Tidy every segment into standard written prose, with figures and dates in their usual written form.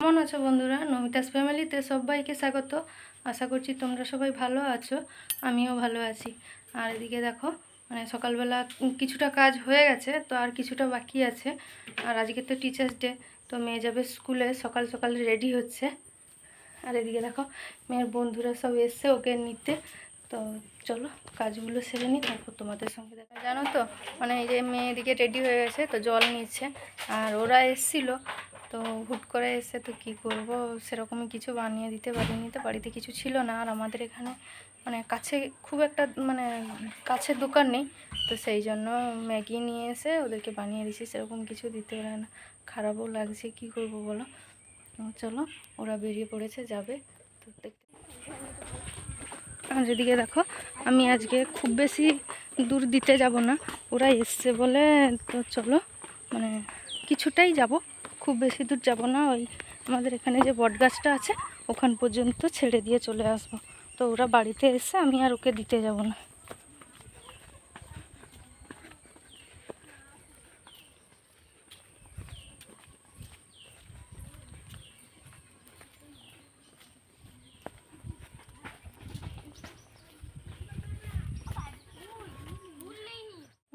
কেমন আছো বন্ধুরা? নমিতাস ফ্যামিলিতে সবাইকে স্বাগত। আশা করছি তোমরা সবাই ভালো আছো, আমিও ভালো আছি। আর এদিকে দেখো, সকালবেলা কিছুটা কাজ হয়ে গেছে, তো আর কিছুটা বাকি আছে। আর আজকে তো টিচার্স ডে, তো মেয়ে যাবে স্কুলে, সকাল সকাল রেডি হচ্ছে। আর এদিকে দেখো মেয়ের বন্ধুরা সব এসছে ওকে নিতে। তো চলো কাজগুলো সেরে নিই, তারপর তোমাদের সঙ্গে দেখা। জানো তো এই যে মেয়ে এদিকে রেডি হয়ে গেছে, তো জল নিচ্ছে। আর ওরা এসছিল, তো হুট করে এসে তো কী করবো, সেরকমই কিছু বানিয়ে দিতে পারিনি, তো বাড়িতে কিছু ছিল না। আর আমাদের এখানে কাছে খুব একটা কাছের দোকান নেই, তো সেই জন্য ম্যাগি নিয়ে এসে ওদেরকে বানিয়ে দিয়েছি। সেরকম কিছু দিতে পারে না, খারাপও লাগছে, কি করব বলো। চলো ওরা বেরিয়ে পড়েছে, যাবে তো দেখতে। আর এদিকে দেখো আমি আজকে খুব বেশি দূর দিতে যাব না, ওরা এসছে বলে, তো চলো কিছুটাই যাব, খুব বেশি দূর যাব না। ওই আমাদের এখানে যে বট গাছটা আছে ওখান পর্যন্ত ছেড়ে দিয়ে চলে আসব। তো ওরা বাড়িতে এসে আমি আর ওকে দিতে যাব না।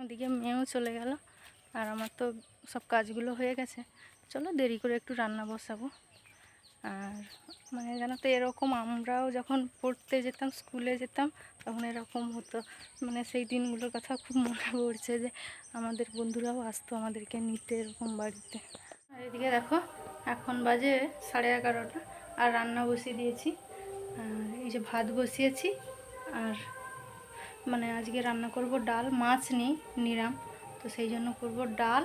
ওদিকে মেয়েও চলে গেল, আর আমার তো সব কাজগুলো হয়ে গেছে। চলো দেরি করে একটু রান্না বসাবো। আর জানো তো, এরকম আমরাও যখন পড়তে যেতাম, স্কুলে যেতাম, তখন এরকম হতো। সেই দিনগুলোর কথা খুব মনে পড়ছে, যে আমাদের বন্ধুরাও আসতো আমাদেরকে নিতে এরকম বাড়িতে। আর এদিকে দেখো এখন বাজে 11:30, আর রান্না বসিয়ে দিয়েছি। আর এই যে ভাত বসিয়েছি। আর আজকে রান্না করব ডাল, মাছ নেই, নিরাম, তো সেই জন্য করব ডাল,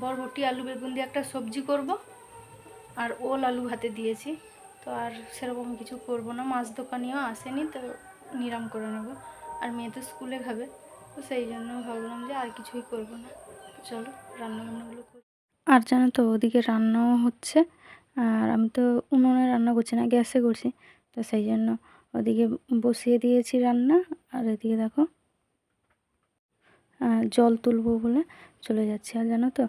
বরবটি আলু বেগুন দিয়ে একটা সবজি করব, আর ওল আলু ভাতে দিয়েছি। তো আর সেরকম কিছু করব না, মাছ দোকানিও আসেনি, তো নিরাম করে নেব। আর মেয়ে তো স্কুলে খাবে, তো সেই জন্য ভাবলাম যে আর কিছুই করব না। চলো রান্নাবান্নাগুলো করি। আর জানো তো ওদিকে রান্নাও হচ্ছে, আর আমি তো উনুনে রান্না করছি না, গ্যাসে করছি, তো সেই জন্য ওদিকে বসিয়ে দিয়েছি রান্না। আর এদিকে দেখো জল তুলবো বলে চলে যাচ্ছি। আর জানো তো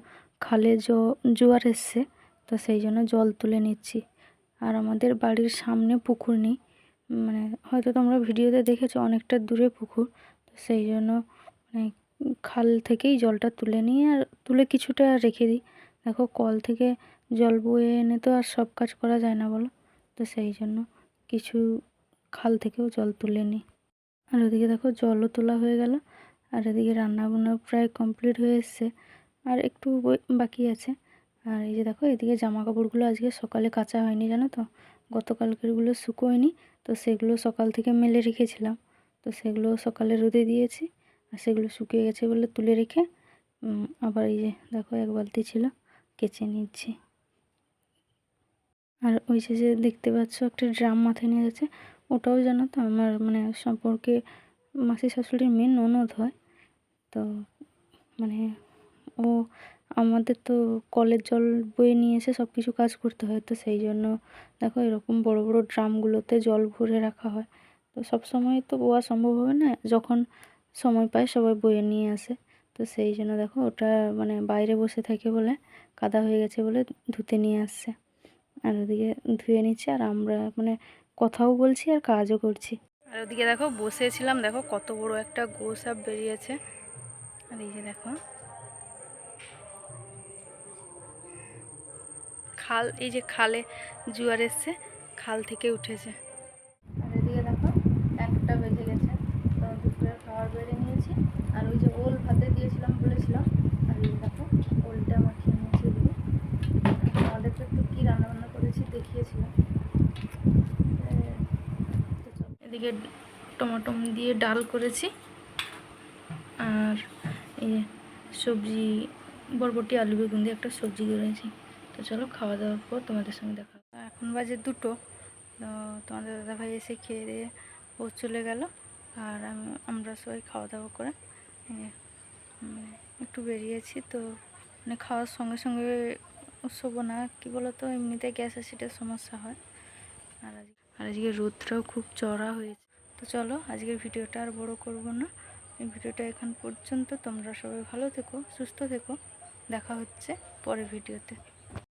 খালে জোয়ার এসছে, তো সেই জন্য জল তুলে নিচ্ছি। আর আমাদের বাড়ির সামনে পুকুর নেই, হয়তো তোমরা ভিডিওতে দেখেছো অনেকটা দূরে পুকুর, তো সেই জন্য খাল থেকেই জলটা তুলে নিই, আর তুলে কিছুটা রেখে দিই। দেখো কল থেকে জল বয়ে এনে তো আর সব কাজ করা যায় না বলো, তো সেই জন্য কিছু খাল থেকেও জল তুলে নিই। আর ওদিকে দেখো জলও তোলা হয়ে গেল। আর এদিকে রান্নাবান্না প্রায় কমপ্লিট হয়ে এসছে, আর একটু বাকি আছে। আর এই যে দেখো এদিকে জামা কাপড়গুলো আজকে সকালে কাচা হয়নি, জানো তো গতকালকেরগুলো শুকোয়নি, তো সেগুলো সকাল থেকে মেলে রেখেছিলাম, তো সেগুলো সকালে রোদে দিয়েছি। আর সেগুলো শুকিয়ে গেছে বলে তুলে রেখে আবার এই যে দেখো এক বালতি ছিল, কেচে নিচ্ছি। আর ওই যে দেখতে পাচ্ছ একটা ড্রাম মাথায় নিয়ে যাচ্ছে, ওটাও জানো তো আমার সম্পর্কে মাসি শাশুড়ির মেয়ে ননদ হয়। তো ও আমাদের তো কলের জল বয়ে নিয়ে এসে সব কিছু কাজ করতে হয়, তো সেই জন্য দেখো এরকম বড় বড় ড্রামগুলোতে জল ভরে রাখা হয়। তো সব সময় তো বোয়া সম্ভব হবে না, যখন সময় পায় সবাই বয়ে নিয়ে আসে, তো সেই জন্য দেখো ওটা বাইরে বসে থাকে বলে, কাদা হয়ে গেছে বলে ধুতে নিয়ে আসছে। আর ওদিকে ধুয়ে নিচ্ছে, আর আমরা কথাও বলছি আর কাজও করছি। আর ওদিকে দেখো বসেছিলাম, দেখো কত বড় একটা গোসাপ বেরিয়েছে। আর এই যে দেখো খাল, এই যে খালে জোয়ার এসছে, খাল থেকে উঠেছে। আর এদিকে দেখো 1টা বেজে গেছে, তো দুপুরের খাবার বেড়ে নিয়েছি। আর ওই যে ওল ভাতে দিয়েছিলাম বলেছিলাম, আর এই দেখো ওলটা মাখিয়ে নিয়েছি এদিকে। আমাদেরকে একটু কী রান্নাবান্না করেছি দেখিয়েছিলাম। এদিকে টমাটো দিয়ে ডাল করেছি, আর এই সবজি বরবটি আলু বেগুন দিয়ে একটা সবজি করেছি। তো চলো খাওয়া দাওয়ার পর তোমাদের সঙ্গে দেখা। এখন বাজে 2টো, তো তোমাদের দাদাভাই এসে খেয়ে দিয়ে ও চলে গেল। আর আমরা সবাই খাওয়া দাওয়া করে একটু বেরিয়েছি। তো খাওয়ার সঙ্গে সঙ্গে শোবো না, কী বলো তো, এমনিতে গ্যাস অ্যাসিডের সমস্যা হয়। আর আজকে রোদটাও খুব চড়া হয়েছে। তো চলো আজকের ভিডিওটা আর বড় করব না, এই ভিডিওটা এখান পর্যন্ত। তোমরা সবাই ভালো থেকো, সুস্থ থেকো, দেখা হচ্ছে পরের ভিডিওতে।